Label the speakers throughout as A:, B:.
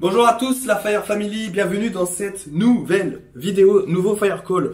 A: Bonjour à tous la Fire Family, bienvenue dans cette nouvelle vidéo, nouveau Fire Call.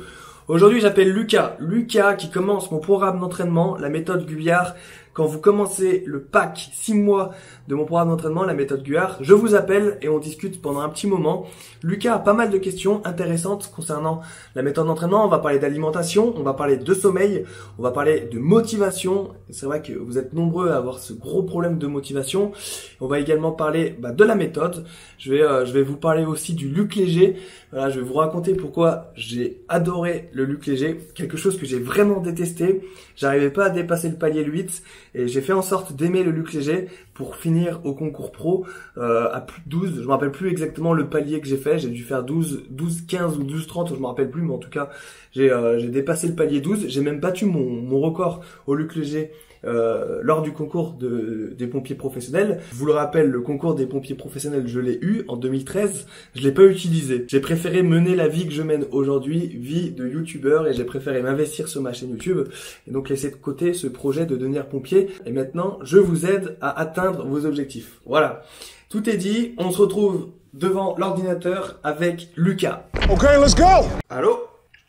A: Aujourd'hui j'appelle Lucas qui commence mon programme d'entraînement, la méthode Guyard. Quand vous commencez le pack 6 mois de mon programme d'entraînement, la méthode Guyard, je vous appelle et on discute pendant un petit moment. Lucas a pas mal de questions intéressantes concernant la méthode d'entraînement. On va parler d'alimentation, on va parler de sommeil, on va parler de motivation. C'est vrai que vous êtes nombreux à avoir ce gros problème de motivation. On va également parler de la méthode. Je vais vous parler aussi du Luc Léger. Voilà, je vais vous raconter pourquoi j'ai adoré le Luc Léger, quelque chose que j'ai vraiment détesté. J'arrivais pas à dépasser le palier 8 et j'ai fait en sorte d'aimer le Luc Léger pour finir au concours pro à plus de 12. Je me rappelle plus exactement le palier que j'ai fait. J'ai dû faire 12, 15 ou 12, 30, je me rappelle plus, mais en tout cas j'ai dépassé le palier 12. J'ai même battu mon record au Luc Léger lors du concours des pompiers professionnels. Je vous le rappelle, le concours des pompiers professionnels, je l'ai eu en 2013. Je l'ai pas utilisé. J'ai préféré mener la vie que je mène aujourd'hui, vie de youtubeur, et j'ai préféré m'investir sur ma chaîne YouTube et donc laisser de côté ce projet de devenir pompier. Et maintenant, je vous aide à atteindre vos objectifs. Voilà. Tout est dit. On se retrouve devant l'ordinateur avec Lucas.
B: Ok, let's go!
A: Allô?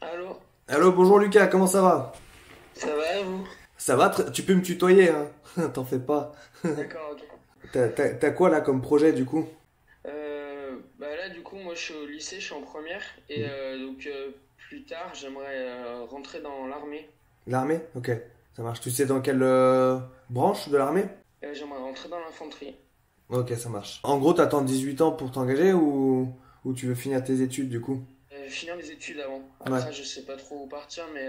C: Allô?
A: Allô, bonjour Lucas, comment ça va?
C: Ça va et vous?
A: Ça va, tu peux me tutoyer, hein. T'en fais pas.
C: D'accord, ok.
A: T'as quoi là comme projet du coup?
C: Là du coup moi je suis au lycée, je suis en première et plus tard j'aimerais rentrer dans l'armée.
A: L'armée? Ok, ça marche. Tu sais dans quelle branche de l'armée?
C: J'aimerais rentrer dans l'infanterie.
A: Ok, ça marche. En gros, t'attends 18 ans pour t'engager ou tu veux finir tes études du coup?
C: Finir mes études avant. Après
A: Ouais.
C: je sais pas trop où partir mais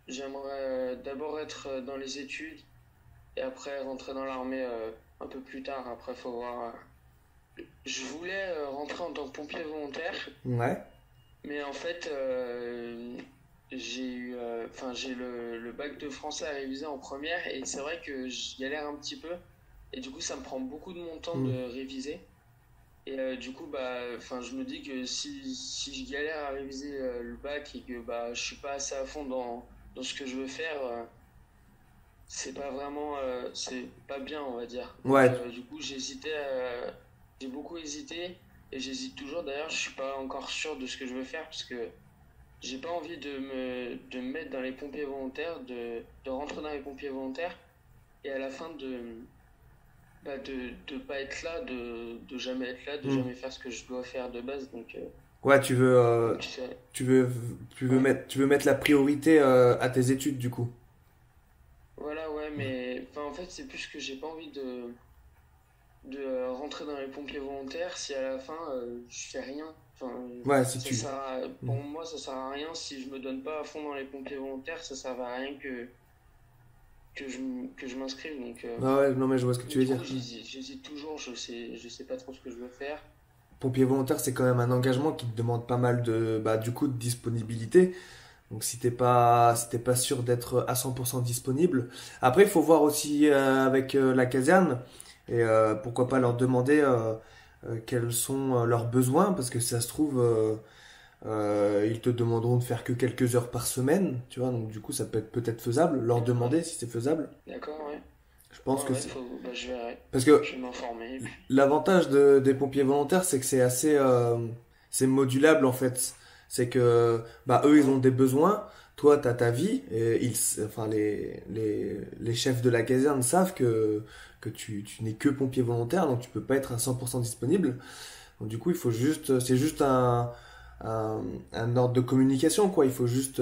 C: j'aimerais d'abord être dans les études et après rentrer dans l'armée un peu plus tard. Après faut voir. Je voulais rentrer en tant que pompier volontaire.
A: Ouais.
C: Mais en fait, j'ai le bac de français à réviser en première et c'est vrai que je galère un petit peu et du coup ça me prend beaucoup de mon temps de réviser et du coup je me dis que si je galère à réviser le bac et que je suis pas assez à fond dans ce que je veux faire, c'est pas vraiment c'est pas bien, on va dire.
A: Ouais.
C: Donc, du coup j'ai beaucoup hésité et j'hésite toujours. D'ailleurs, je suis pas encore sûr de ce que je veux faire parce que j'ai pas envie de me mettre dans les pompiers volontaires, de rentrer dans les pompiers volontaires et à la fin de pas être là, de jamais être là, de jamais faire ce que je dois faire de base. Donc,
A: Ouais, tu veux
C: Ouais.
A: tu veux mettre la priorité à tes études du coup.
C: Voilà, ouais, mais en fait, c'est plus que j'ai pas envie de rentrer dans les pompiers volontaires si à la fin je fais rien. Enfin,
A: Ouais, si
C: ça
A: tu.
C: sert à- pour moi, ça sert à rien si je me donne pas à fond dans les pompiers volontaires, ça sert à rien que je m'inscrive. Donc,
A: Ah ouais, non mais je vois ce que tu veux
C: du
A: dire.
C: coup, j'hésite toujours, je sais pas trop ce que je veux faire.
A: Pompier volontaire, c'est quand même un engagement qui te demande pas mal de du coup de disponibilité. Donc si t'es pas sûr d'être à 100% disponible. Après, il faut voir aussi avec la caserne et pourquoi pas leur demander quels sont leurs besoins parce que si ça se trouve ils te demanderont de faire que quelques heures par semaine, tu vois. Donc du coup, ça peut être peut-être faisable. Leur demander si c'est faisable.
C: D'accord, ouais.
A: Je pense
C: Ouais,
A: que
C: ouais,
A: c'est
C: je verrai.
A: parce que
C: Je vais m'informer. Et puis,
A: l'avantage des pompiers volontaires, c'est que c'est assez, c'est modulable en fait. C'est que, eux, ils ont des besoins. Toi, t'as ta vie. Et les chefs de la caserne savent que tu n'es que pompier volontaire, donc tu peux pas être à 100% disponible. Donc du coup, c'est juste un ordre de communication, quoi. Il faut juste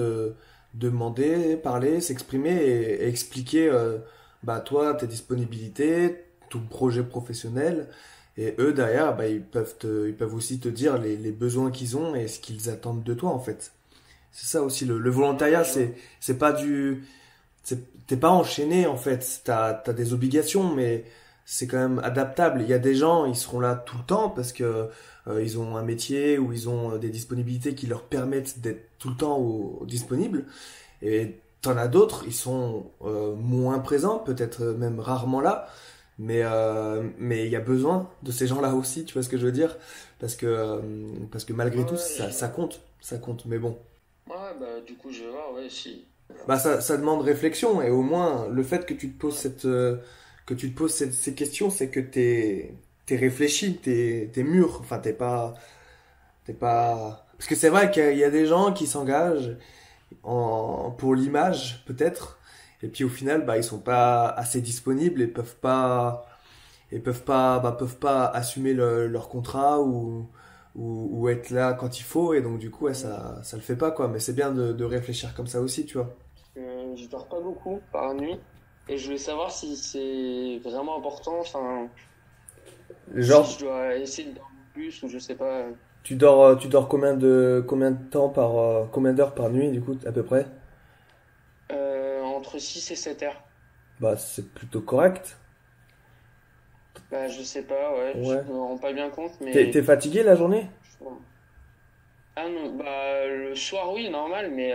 A: demander, parler, s'exprimer et expliquer, toi, tes disponibilités, ton projet professionnel. Et eux, derrière, ils peuvent aussi te dire les besoins qu'ils ont et ce qu'ils attendent de toi, en fait. C'est ça aussi, le volontariat,
C: ouais, je vois.
A: c'est pas t'es pas enchaîné, en fait. T'as des obligations, mais c'est quand même adaptable. Il y a des gens, ils seront là tout le temps parce que ils ont un métier ou ils ont des disponibilités qui leur permettent d'être tout le temps disponibles. Et t'en as d'autres, ils sont moins présents, peut-être même rarement là. Mais il y a besoin de ces gens-là aussi, tu vois ce que je veux dire? Parce que malgré
C: Ouais,
A: tout,
C: ouais, je vois.
A: ça compte. Mais bon,
C: Ouais, du coup, je vais voir, ouais, si.
A: ça demande réflexion et au moins le fait que tu te poses
C: Ouais.
A: ces questions, c'est que t'es réfléchi, t'es mûr. Enfin, t'es pas. Parce que c'est vrai qu'il y a des gens qui s'engagent pour l'image, peut-être. Et puis au final, bah, ils sont pas assez disponibles et peuvent pas assumer leur contrat ou être là quand il faut. Et donc, du coup, ouais, ça le fait pas, quoi. Mais c'est bien de réfléchir comme ça aussi, tu vois.
C: Je dors pas beaucoup par nuit et je voulais savoir si c'est vraiment important, enfin, si
A: Genre,
C: je dois essayer de dormir plus ou je sais pas.
A: tu dors combien de temps combien d'heures par nuit, du coup, à peu près?
C: Entre 6 et 7 heures.
A: Bah, c'est plutôt correct.
C: Bah, je sais pas, ouais, je
A: Ouais.
C: me rends pas bien compte,
A: T'es
C: mais.
A: fatigué la journée?
C: Ah non, bah, le soir, oui, normal, mais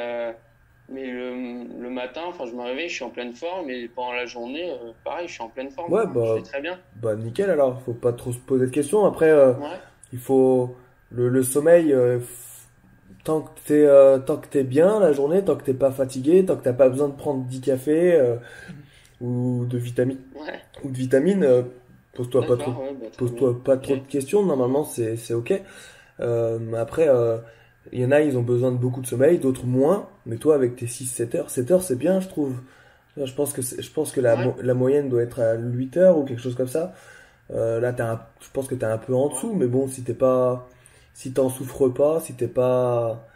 C: le matin, enfin, je me réveille, je suis en pleine forme, et pendant la journée, pareil, je suis en pleine forme,
A: Ouais,
C: enfin, je vais très bien.
A: bah nickel alors. Faut pas trop se poser de questions. Après,
C: Ouais,
A: il faut le sommeil. Tant que t'es bien la journée, tant que t'es pas fatigué, tant que t'as pas besoin de prendre 10 cafés ou de vitamines
C: ouais,
A: pose-toi pas trop
C: d'accord, ouais, bah, très bien.
A: pose-toi pas
C: Ok.
A: trop de questions. Normalement, c'est ok. Mais après, il y en a, ils ont besoin de beaucoup de sommeil, d'autres moins. Mais toi, avec tes 6 7 heures, 7 heures, c'est bien, je trouve. Je pense que
C: Ouais,
A: la moyenne doit être à 8 heures ou quelque chose comme ça. Là, je pense que t'es un peu en
C: ouais,
A: dessous, mais bon, si t'en souffres pas, si t'es pas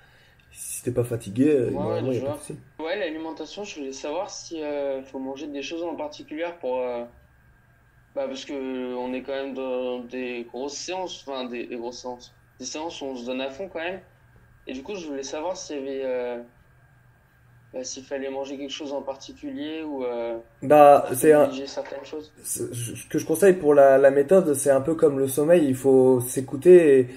A: fatigué,
C: ouais,
A: normalement, il y a
C: je
A: pas de
C: vois.
A: souci.
C: Ouais, l'alimentation, je voulais savoir si faut manger des choses en particulier pour, bah, parce que on est quand même dans des grosses séances, enfin, des grosses séances, des séances où on se donne à fond quand même. Et du coup, je voulais savoir s'il y avait, bah, s'il fallait manger quelque chose en particulier ou
A: Bah,
C: privilégier certaines choses.
A: ce que je conseille pour la méthode, c'est un peu comme le sommeil, il faut s'écouter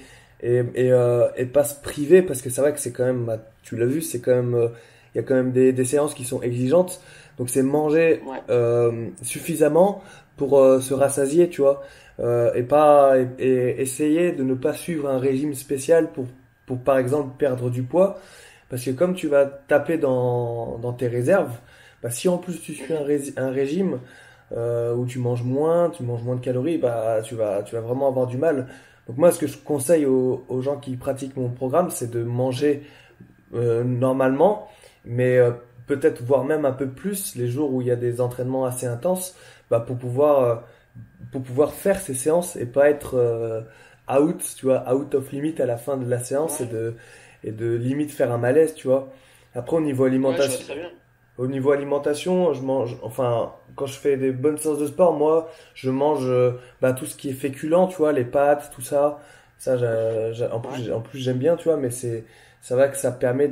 A: et pas se priver, parce que c'est vrai que c'est quand même, bah, tu l'as vu, c'est quand même, il y a quand même des séances qui sont exigeantes. Donc c'est manger
C: Ouais,
A: suffisamment pour se rassasier, tu vois, et essayer de ne pas suivre un régime spécial pour par exemple perdre du poids, parce que comme tu vas taper dans tes réserves, bah, si en plus tu suis
C: mhm,
A: un régime où tu manges moins de calories, bah tu vas vraiment avoir du mal. Donc moi, ce que je conseille aux gens qui pratiquent mon programme, c'est de manger normalement, mais peut-être voire même un peu plus les jours où il y a des entraînements assez intenses, bah, pour pouvoir faire ces séances et pas être out, tu vois, out of limit à la fin de la séance
C: ouais,
A: et de limite faire un malaise, tu vois. Après,
C: ouais, je vois très bien.
A: au niveau alimentation, je mange, enfin, quand je fais des bonnes séances de sport, moi, je mange bah, tout ce qui est féculent, tu vois, les pâtes, tout ça. Ça,
C: Ouais,
A: en plus, j'aime bien, tu vois, mais ça va que ça permet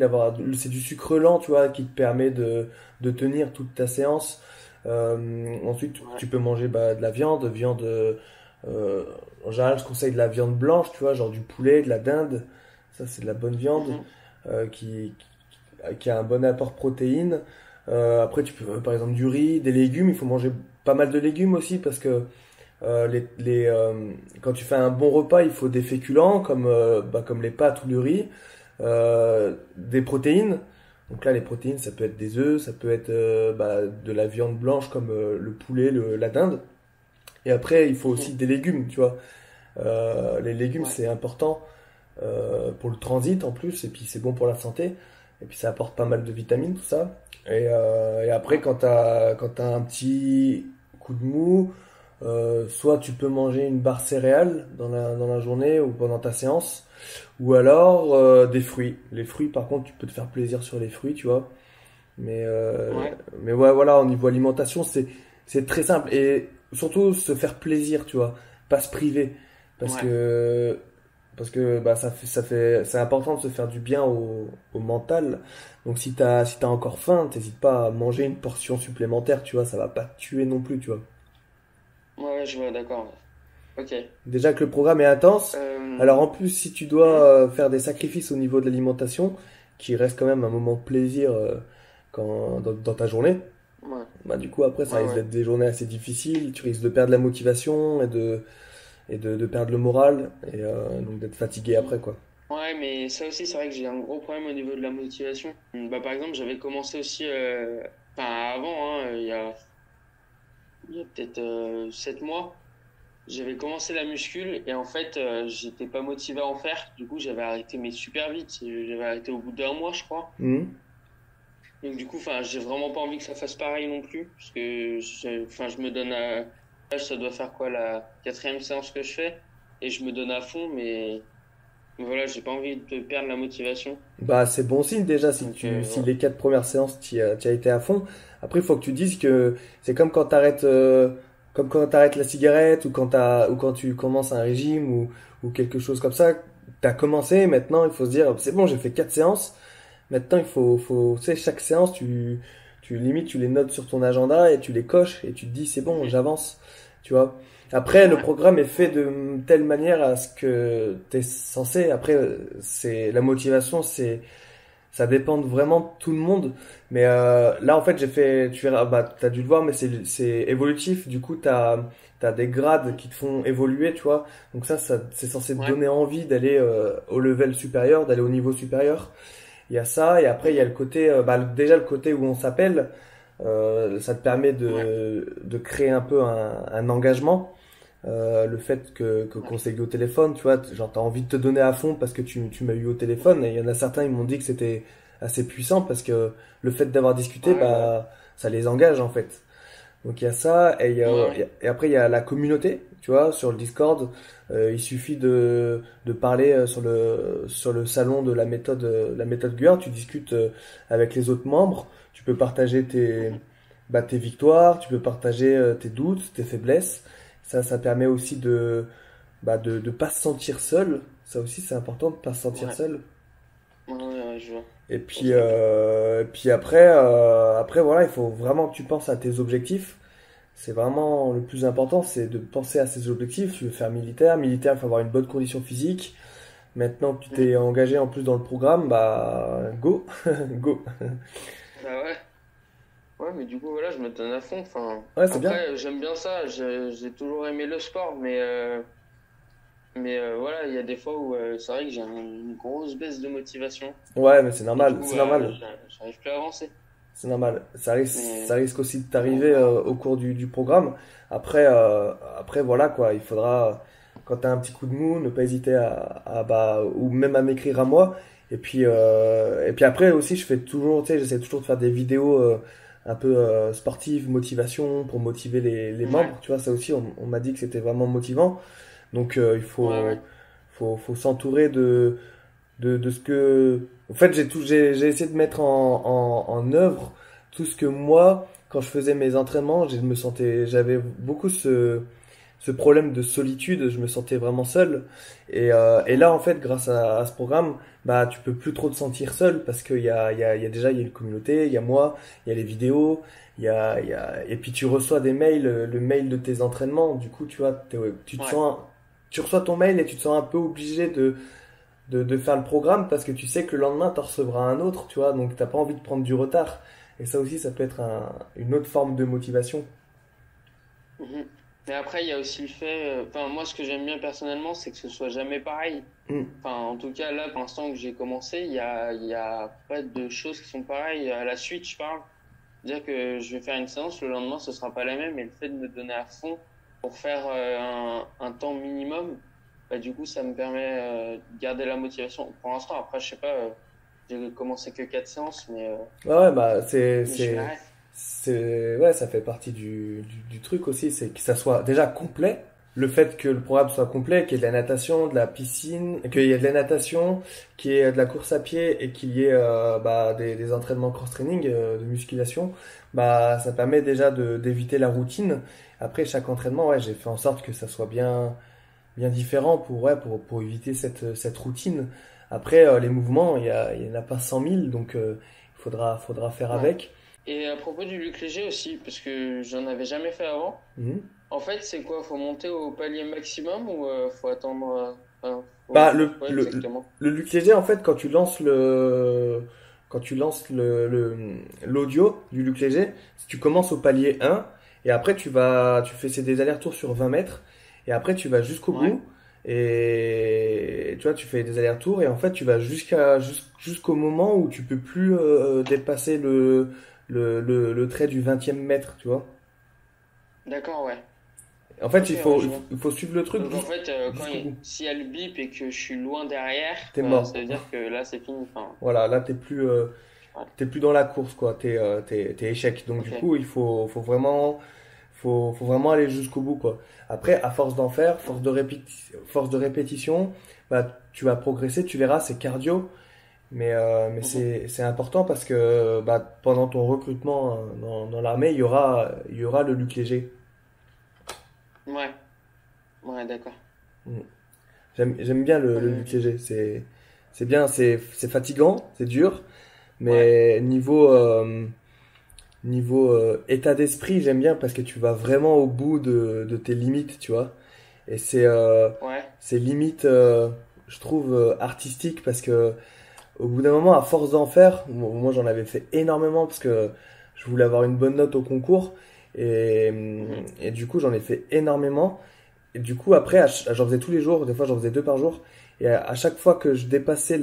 A: c'est du sucre lent, tu vois, qui te permet de tenir toute ta séance. Ensuite,
C: ouais,
A: tu peux manger bah, de la viande, en général, je conseille de la viande blanche, tu vois, genre du poulet, de la dinde. Ça, c'est de la bonne viande
C: mhm,
A: euh, qui, qui a un bon apport protéines. Après, tu peux, par exemple, du riz, des légumes. Il faut manger pas mal de légumes aussi parce que quand tu fais un bon repas, il faut des féculents comme les pâtes ou le riz, des protéines. Donc là, les protéines, ça peut être des œufs, ça peut être bah, de la viande blanche comme le poulet, la dinde. Et après, il faut
C: mhm,
A: aussi des légumes, tu vois. Les légumes,
C: ouais,
A: c'est important pour le transit en plus, et puis c'est bon pour la santé, et puis ça apporte pas mal de vitamines, tout ça. Et après,
C: ouais,
A: quand t'as un petit coup de mou, soit tu peux manger une barre céréale dans la journée ou pendant ta séance, ou alors des fruits. Les fruits, par contre, tu peux te faire plaisir sur les fruits, tu vois. Mais, euh,
C: ouais,
A: mais ouais, voilà, au niveau alimentation, c'est très simple. Et surtout, se faire plaisir, tu vois. Pas se priver. Parce
C: ouais.
A: que, bah, c'est important de se faire du bien au mental. Donc si t'as encore faim, t'hésites pas à manger une portion supplémentaire, tu vois. Ça va pas te tuer non plus, tu vois.
C: Ouais, ouais, je vois, d'accord. Ok.
A: Déjà que le programme est intense. Alors
C: Euh,
A: en plus, si tu dois
C: hmm,
A: faire des sacrifices au niveau de l'alimentation, qui reste quand même un moment de plaisir dans ta journée,
C: ouais,
A: bah, du coup, après, ça
C: ouais,
A: risque
C: ouais.
A: d'être des journées assez difficiles. Tu risques de perdre la motivation de perdre le moral et donc d'être fatigué après, quoi.
C: Ouais, mais ça aussi, c'est vrai que j'ai un gros problème au niveau de la motivation. Bah, par exemple, j'avais commencé aussi, enfin, avant, hein, il y a peut-être 7 mois. j'avais commencé la muscule et en fait, j'étais pas motivé à en faire. Du coup, j'avais arrêté, mais super vite. J'avais arrêté au bout d'un mois, je crois.
A: Mhm.
C: Donc du coup, enfin, j'ai vraiment pas envie que ça fasse pareil non plus, parce que enfin, je me donne à, là, ça doit faire quoi, la quatrième séance que je fais, et je me donne à fond, mais voilà, j'ai pas envie de perdre la motivation.
A: Bah, c'est bon signe déjà
C: Donc
A: si
C: voilà.
A: les 4 premières séances t'y as été à fond. Après, il faut que tu dises que c'est comme quand t'arrêtes la cigarette ou quand tu commences un régime ou quelque chose comme ça. T'as commencé, maintenant il faut se dire, c'est bon, j'ai fait 4 séances. Maintenant, tu sais, chaque séance, limite, tu les notes sur ton agenda et tu les coches et tu te dis, c'est bon,
C: Mhm.
A: j'avance. Tu vois. Après, le
C: Ouais,
A: programme est fait de telle manière à ce que t'es censé. Après, la motivation, ça dépend vraiment de tout le monde. Mais là, en fait, tu verras, bah, t'as dû le voir, mais c'est évolutif. Du coup, t'as des grades qui te font évoluer, tu vois. Donc c'est censé te
C: ouais,
A: donner envie d'aller au level supérieur, d'aller au niveau supérieur. Il y a ça, et après il y a le
C: mhm.
A: côté, bah, déjà le côté où on s'appelle, ça te permet
C: Ouais,
A: de créer un peu un engagement. Le fait
C: ouais,
A: qu'on s'est eu au téléphone, tu vois, genre t'as envie de te donner à fond parce que tu m'as eu au téléphone, et il y en a certains, ils m'ont dit que c'était assez puissant parce que le fait d'avoir discuté,
C: ouais, bah,
A: bah, ça les engage en fait. Donc il y a ça,
C: ouais, ouais,
A: et après il y a la communauté, tu vois, sur le Discord. Il suffit de parler sur le salon de la méthode GUR, tu discutes avec les autres membres, tu peux partager
C: mhm.
A: tes victoires, tu peux partager tes doutes, tes faiblesses. Ça permet aussi de pas se sentir seul. Ça aussi c'est important de pas se sentir
C: Ouais,
A: seul.
C: ouais, ouais, je vois.
A: Et
C: Je vois très bien.
A: puis après voilà, il faut vraiment que tu penses à tes objectifs. C'est vraiment le plus important, c'est de penser à ses objectifs. Tu veux faire militaire, militaire, il faut avoir une bonne condition physique. Maintenant que tu
C: Mhm.
A: t'es engagé en plus dans le programme, bah go, go.
C: Bah ouais. Ouais, mais du coup, voilà, je me donne à fond. Enfin,
A: Ouais, c'est bien.
C: après, j'aime bien ça. J'ai toujours aimé le sport, mais voilà, il y a des fois où c'est vrai que j'ai une grosse baisse de motivation.
A: Ouais, mais
C: Et du coup,
A: c'est normal,
C: j'arrive plus à avancer.
A: c'est normal. Ça
C: Mais
A: risque aussi de
C: bon, on
A: t'arriver
C: verra.
A: au cours du programme. Après voilà quoi, il faudra, quand t'as un petit coup de mou, ne pas hésiter bah, ou même à m'écrire à moi. Et puis après aussi, j'essaie toujours de faire des vidéos un peu sportives, motivation, pour motiver les
C: Ouais,
A: membres. Tu vois, ça aussi, on m'a dit que c'était vraiment motivant. Donc
C: ouais, ouais.
A: faut s'entourer de ce que... En fait, j'ai essayé de mettre en œuvre tout ce que moi, quand je faisais mes entraînements, j'avais beaucoup ce problème de solitude, je me sentais vraiment seul. Et là, en fait, grâce à ce programme, bah, tu peux plus trop te sentir seul parce il y a déjà, il y a une communauté, il y a moi, il y a les vidéos, et puis tu reçois des mails, le mail de tes entraînements. Du coup, tu vois,
C: Ouais.
A: tu reçois ton mail et tu te sens un peu obligé de faire le programme parce que tu sais que le lendemain, tu en recevras un autre, tu vois, donc t'as pas envie de prendre du retard. Et ça aussi, ça peut être une autre forme de motivation.
C: Mhm. Mais après, il y a aussi le fait, enfin, moi, ce que j'aime bien personnellement, c'est que ce soit jamais pareil.
A: Mm.
C: Enfin, en tout cas, là, pour l'instant que j'ai commencé, il y a pas de choses qui sont pareilles. À la suite, je parle. Dire que je vais faire une séance, le lendemain, ce sera pas la même. Et le fait de me donner à fond pour faire un temps minimum, bah, du coup, ça me permet de garder la motivation. Pour l'instant, après, je sais pas, j'ai commencé que 4 séances,
A: Ouais, ouais, bah,
C: mais je verrai.
A: ouais, ça fait partie du truc aussi, c'est que ça soit déjà complet. Le fait que le programme soit complet, qu'il y ait de la natation, de la piscine, qu'il y ait de la natation, qu'il y ait de la course à pied et qu'il y ait bah, des entraînements cross-training, de musculation, bah, ça permet déjà d'éviter la routine. Après chaque entraînement, ouais, j'ai fait en sorte que ça soit bien différent pour éviter cette routine. Après, les mouvements, il y en a pas 100 000, donc faudra faire
C: Ouais.
A: avec.
C: Et à propos du Luc Léger aussi, parce que j'en avais jamais fait avant.
A: Mhm.
C: En fait, c'est quoi? Faut monter au palier maximum ou faut attendre enfin, faut
A: Bah,
C: faire quoi exactement?
A: le Luc Léger, en fait, quand tu lances l'audio du Luc Léger, tu commences au palier 1, et après tu fais des allers-retours sur 20 mètres, et après tu vas jusqu'au
C: Ouais.
A: bout, et tu vois, tu fais des allers-retours, et en fait tu vas jusqu'au moment où tu peux plus dépasser le trait du 20e mètre, tu vois.
C: D'accord, ouais.
A: En fait,
C: Ok, ouais, je vois.
A: il faut suivre le truc
C: Donc en fait,
A: jusqu'au bout.
C: s'il y a le bip et que je suis loin derrière,
A: T'es
C: bah,
A: mort.
C: ça veut dire que là c'est fini. Enfin,
A: Voilà, là,
C: ouais.
A: t'es plus dans la course, quoi. T'es échec. Donc, du
C: Ok.
A: coup, faut vraiment aller jusqu'au bout, quoi. Après, à force d'en faire, force de répétition, bah, tu vas progresser, tu verras, c'est cardio. Mais
C: Mhm.
A: c'est important parce que bah, pendant ton recrutement dans l'armée, il y aura le luc léger.
C: Ouais, ouais, d'accord.
A: Mm. J'aime bien le luc
C: Euh,
A: léger. C'est bien, c'est fatigant, c'est dur.
C: ouais,
A: Mais niveau état d'esprit, j'aime bien parce que tu vas vraiment au bout de tes limites, tu vois. Et
C: ouais.
A: c'est limite, je trouve, artistique parce que au bout d'un moment, à force d'en faire, moi j'en avais fait énormément parce que je voulais avoir une bonne note au concours
C: Mhm.
A: et du coup j'en ai fait énormément. Et du coup après, j'en faisais tous les jours, des fois j'en faisais deux par jour. Et à chaque fois que je dépassais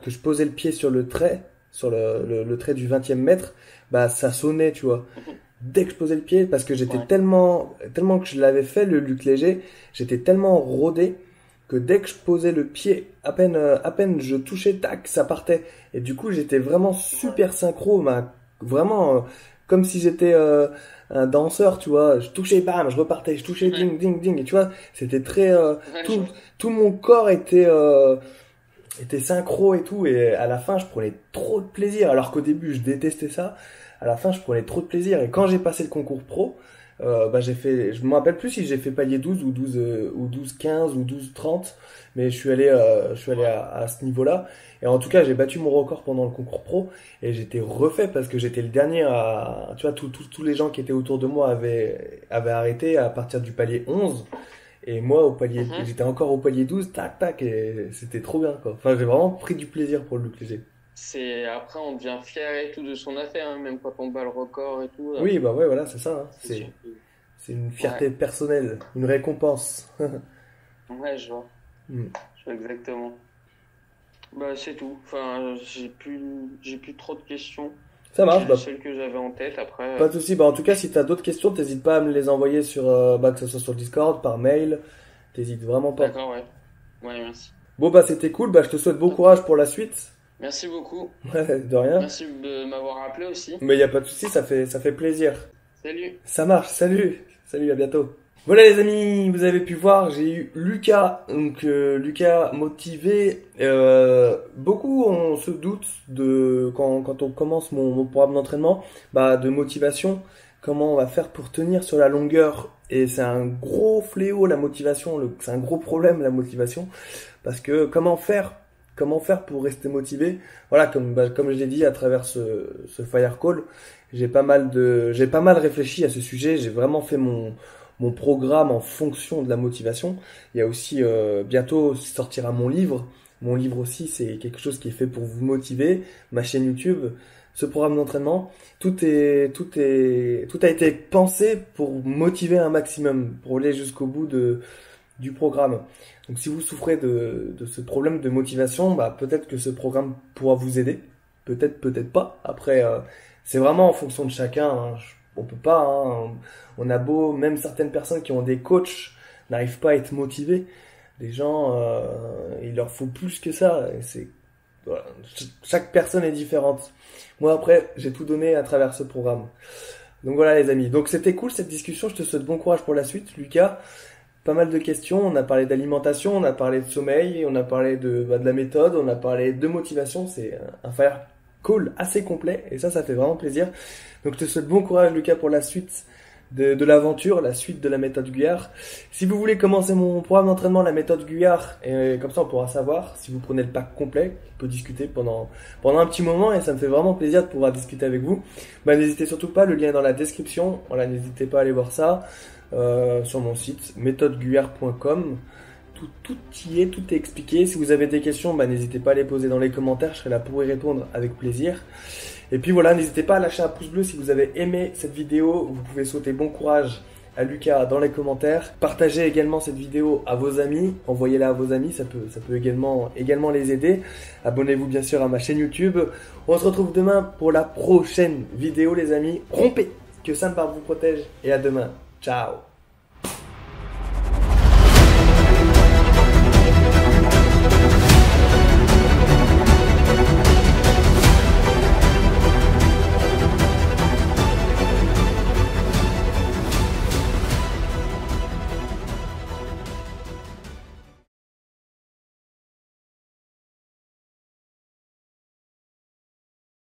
A: que je posais le pied sur le trait, sur le trait du 20e mètre, bah ça sonnait, tu vois.
C: Mhm.
A: Dès que je posais le pied, parce que j'étais
C: Ouais,
A: tellement que je l'avais fait, le luc léger, j'étais tellement rodé que dès que je posais le pied, à peine je touchais, tac, ça partait. Et du coup, j'étais vraiment
C: ouais,
A: super synchro, vraiment comme si j'étais un danseur, tu vois. Je touchais, bam, je repartais, je touchais,
C: ouais,
A: ding, ding, ding. Et tu vois, c'était très,
C: ouais, je
A: tout,
C: vois.
A: tout mon corps était synchro et tout. Et à la fin, je prenais trop de plaisir. Alors qu'au début, je détestais ça. À la fin, je prenais trop de plaisir. Et quand j'ai passé le concours pro, bah je me rappelle plus si j'ai fait palier 12 ou 12 15 ou 12 30, mais je suis allé
C: Ouais,
A: à ce niveau-là. Et en tout cas, j'ai battu mon record pendant le concours pro et j'étais refait parce que j'étais le dernier à, tu vois, tous les gens qui étaient autour de moi avaient arrêté à partir du palier 11. Et moi,
C: mhm.
A: j'étais encore au palier 12 tac, tac, et c'était trop bien, quoi. Enfin, j'ai vraiment pris du plaisir pour le luc léger.
C: Après, on devient fier et tout de son affaire, hein, même quand on bat le record et tout.
A: Oui, bah ouais, voilà, c'est ça, hein.
C: C'est sûr que.
A: C'est une
C: Ouais,
A: fierté personnelle, une récompense.
C: ouais, je vois.
A: Hmm.
C: Je vois exactement. Bah, c'est tout. Enfin, j'ai plus trop de questions.
A: Ça
C: C'est
A: marche,
C: les
A: bah,
C: seules que j'avais en tête. Après,
A: pas de souci. Bah, en tout cas, si t'as d'autres questions, t'hésites pas à me les envoyer sur, bah, que ce soit sur le Discord, par mail. T'hésites vraiment pas.
C: d'accord, ouais. Ouais, merci.
A: Bon, bah, c'était cool. Bah, je te souhaite bon
C: Top.
A: courage pour la suite.
C: Merci beaucoup.
A: Ouais, de rien.
C: Merci de m'avoir appelé aussi.
A: Mais y a pas de souci, ça fait plaisir.
C: Salut.
A: Ça marche. Salut. Salut, à bientôt. Voilà les amis, vous avez pu voir, j'ai eu Lucas, donc Lucas motivé. Beaucoup on se doute de quand on commence mon programme d'entraînement, bah de motivation, comment on va faire pour tenir sur la longueur. Et c'est un gros fléau la motivation, c'est un gros problème la motivation, parce que comment faire pour rester motivé? Voilà, comme je l'ai dit à travers ce fire call, j'ai pas mal réfléchi à ce sujet, j'ai vraiment fait mon programme en fonction de la motivation. Il y a aussi bientôt sortira mon livre. Mon livre aussi, c'est quelque chose qui est fait pour vous motiver. Ma chaîne YouTube, ce programme d'entraînement, tout a été pensé pour motiver un maximum, pour aller jusqu'au bout du programme. Donc si vous souffrez de ce problème de motivation, bah, peut-être que ce programme pourra vous aider. Peut-être, peut-être pas. Après, c'est vraiment en fonction de chacun, hein. On peut pas, hein. On a beau, même certaines personnes qui ont des coachs n'arrivent pas à être motivés. Les gens, il leur faut plus que ça. Et voilà. Chaque personne est différente. Moi après, j'ai tout donné à travers ce programme. Donc voilà les amis. Donc c'était cool cette discussion. Je te souhaite bon courage pour la suite, Lucas. Pas mal de questions. On a parlé d'alimentation, on a parlé de sommeil, on a parlé de la méthode, on a parlé de motivation. C'est un fire call assez complet et ça fait vraiment plaisir. Donc je te souhaite bon courage Lucas pour la suite de l'aventure, la suite de la méthode Guyard. Si vous voulez commencer mon programme d'entraînement, la méthode Guyard, et comme ça on pourra savoir si vous prenez le pack complet, on peut discuter pendant un petit moment et ça me fait vraiment plaisir de pouvoir discuter avec vous. Bah, n'hésitez surtout pas, le lien est dans la description. Voilà, n'hésitez pas à aller voir ça sur mon site méthodeguyard.com. Tout y est, tout est expliqué. Si vous avez des questions, bah, n'hésitez pas à les poser dans les commentaires, je serai là pour y répondre avec plaisir. Et puis voilà, n'hésitez pas à lâcher un pouce bleu si vous avez aimé cette vidéo. Vous pouvez sauter bon courage à Lucas dans les commentaires. Partagez également cette vidéo à vos amis. Envoyez-la à vos amis, ça peut également les aider. Abonnez-vous bien sûr à ma chaîne YouTube. On se retrouve demain pour la prochaine vidéo les amis. Rompez, que Sainte Barbe vous protège et à demain. Ciao.